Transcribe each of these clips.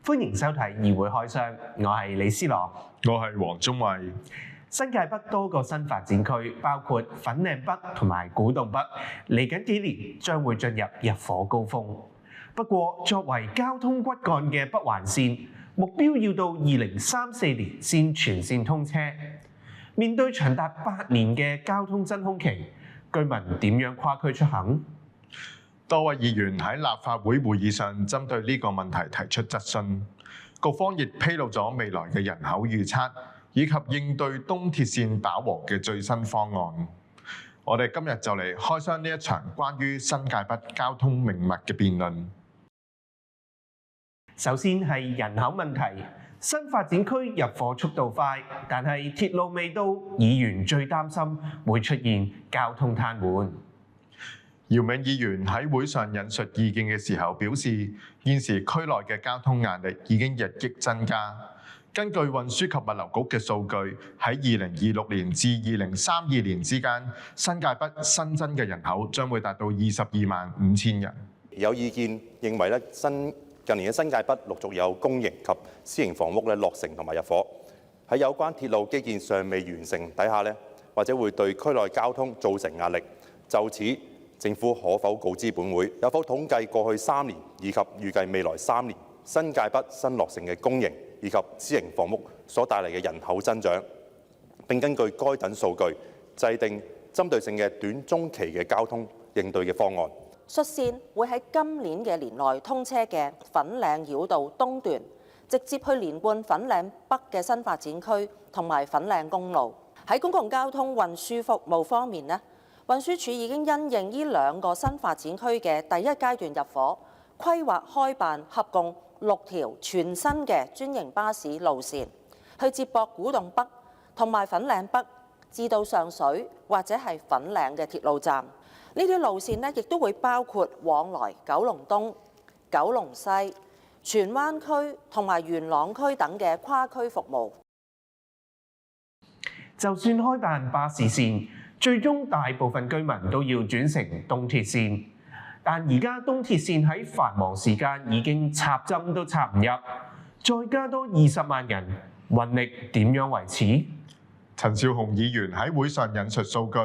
歡迎收睇議會開箱，我係李思樂，我係黃宗偉。新界北多個新發展區，包括粉嶺北同埋古洞北，嚟緊幾年將會進入入伙高峰。不過，作為交通骨幹嘅北環線，目標要到2034年先全線通車。面對長達8年嘅交通真空期，居民點樣跨區出行？多位議員喺立法會會議上針對呢個問題提出質詢，局方亦披露咗未來嘅人口預測，以及應對東鐵線飽和嘅最新方案。我哋今日就嚟開箱呢一場關於新界北交通命脈嘅辯論。首先係人口問題，新發展區入伙速度快，但係鐵路未到，議員最擔心會出現交通癱瘓。姚明議員喺會上引述意見嘅時候表示，現時區內嘅交通壓力已經日益增加。根據運輸及物流局嘅數據，喺2026年至2032年之間，新界北新增嘅人口將會達到225000人。有意見認為咧，近年嘅新界北陸續有公營及私營房屋落成同埋入伙，喺有關鐵路基建尚未完成底下咧，或者會對區內交通造成壓力。就此，政府可否告知本會，有否統計過去3年以及預計未來3年新界北新落成嘅公營以及私營房屋所帶嚟嘅人口增長，並根據該等數據制定針對性嘅短中期嘅交通應對嘅方案。率先會喺今年嘅年內通車嘅粉嶺繞道東段，直接去連貫粉嶺北嘅新發展區同埋粉嶺公路。喺公共交通運輸服務方面呢，運輸署已經因應呢2個新發展區嘅第一階段入伙，規劃開辦合共6條全新嘅專營巴士路線，去接駁古洞北同埋粉嶺北至到上水或者係粉嶺嘅鐵路站。呢啲路線呢，亦都會包括往來九龍東、九龍西、荃灣區同埋元朗區等嘅跨區服務。就算開辦巴士線，最終大部分居民都要轉乘東鐵線。但而家東鐵線喺繁忙時間已經插針都插唔入，再加多20萬人，運力點樣維持？陳紹雄議員喺會上引述數據，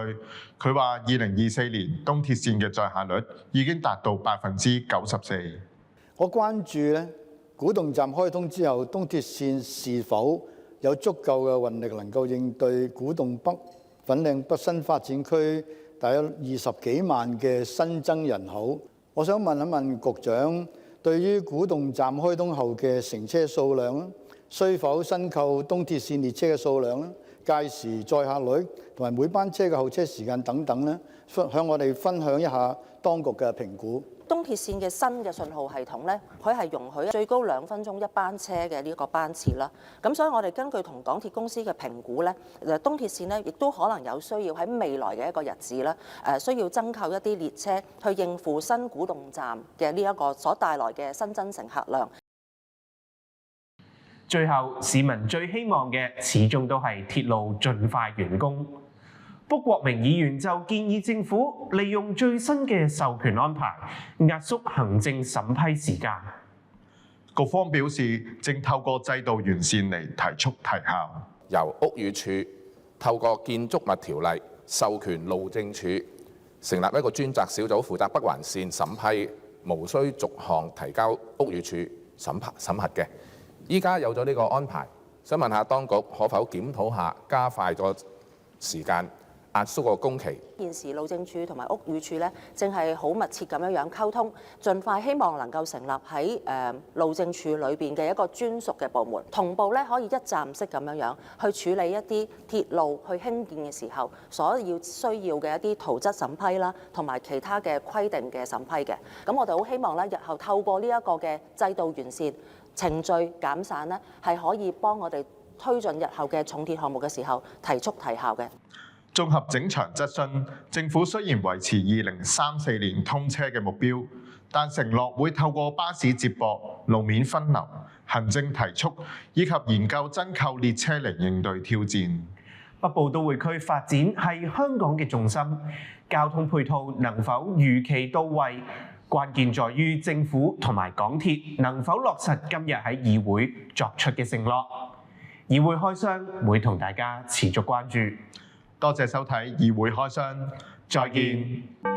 佢話2024年東鐵線嘅載客率已經達到94%。我關注咧，古洞站開通之後，東鐵線是否有足夠嘅運力能夠應對古洞北、粉嶺北新發展區大約20幾萬嘅新增人口？我想問一問局長，對於古洞站開通後嘅乘車數量咧，需否新購東鐵線列車嘅數量咧？屆時載客率同埋每班車嘅候車時間等等咧，向我哋分享一下當局嘅評估。東鐵線嘅新嘅信號系統咧，佢係容許最高2分鐘一班車嘅呢個班次啦。咁所以我哋根據同港鐵公司嘅評估咧，東鐵線咧亦都可能有需要喺未來嘅一個日子咧，需要增購一啲列車去應付新古洞站嘅呢一個所帶來嘅新增乘客量。最後，市民最希望嘅始終都係鐵路盡快完工。卜國明議員就建議政府利用最新嘅授權安排，壓縮行政審批時間。局方表示，正透過制度完善嚟提速提效。由屋宇署透過建築物條例授權路政署成立一個專責小組，負責北環線審批，無需逐項提交屋宇署審核嘅。依家有咗呢個安排，想問下當局可否檢討下，加快咗時間，壓縮個工期？現時路政署同埋屋宇署咧，正係好密切咁樣溝通，盡快希望能夠成立喺路政署裏邊嘅一個專屬嘅部門，同步咧可以一站式咁樣去處理一啲鐵路去興建嘅時候所需要嘅一啲圖則審批啦，同埋其他嘅規定嘅審批嘅。咁我哋好希望咧，日後透過呢一個嘅制度完善、程序減散咧，係可以幫我哋推進日後嘅重鐵項目嘅時候提速提效嘅。綜合整場質詢，政府雖然維持2034年通車嘅目標，但承諾會透過巴士接駁、路面分流、行政提速以及研究增購列車嚟應對挑戰。北部都會區發展係香港嘅重心，交通配套能否如期到位，關鍵在於政府同埋港鐵能否落實今日喺議會作出嘅承諾。議會開箱會同大家持續關注。多謝收睇議會開箱，再見。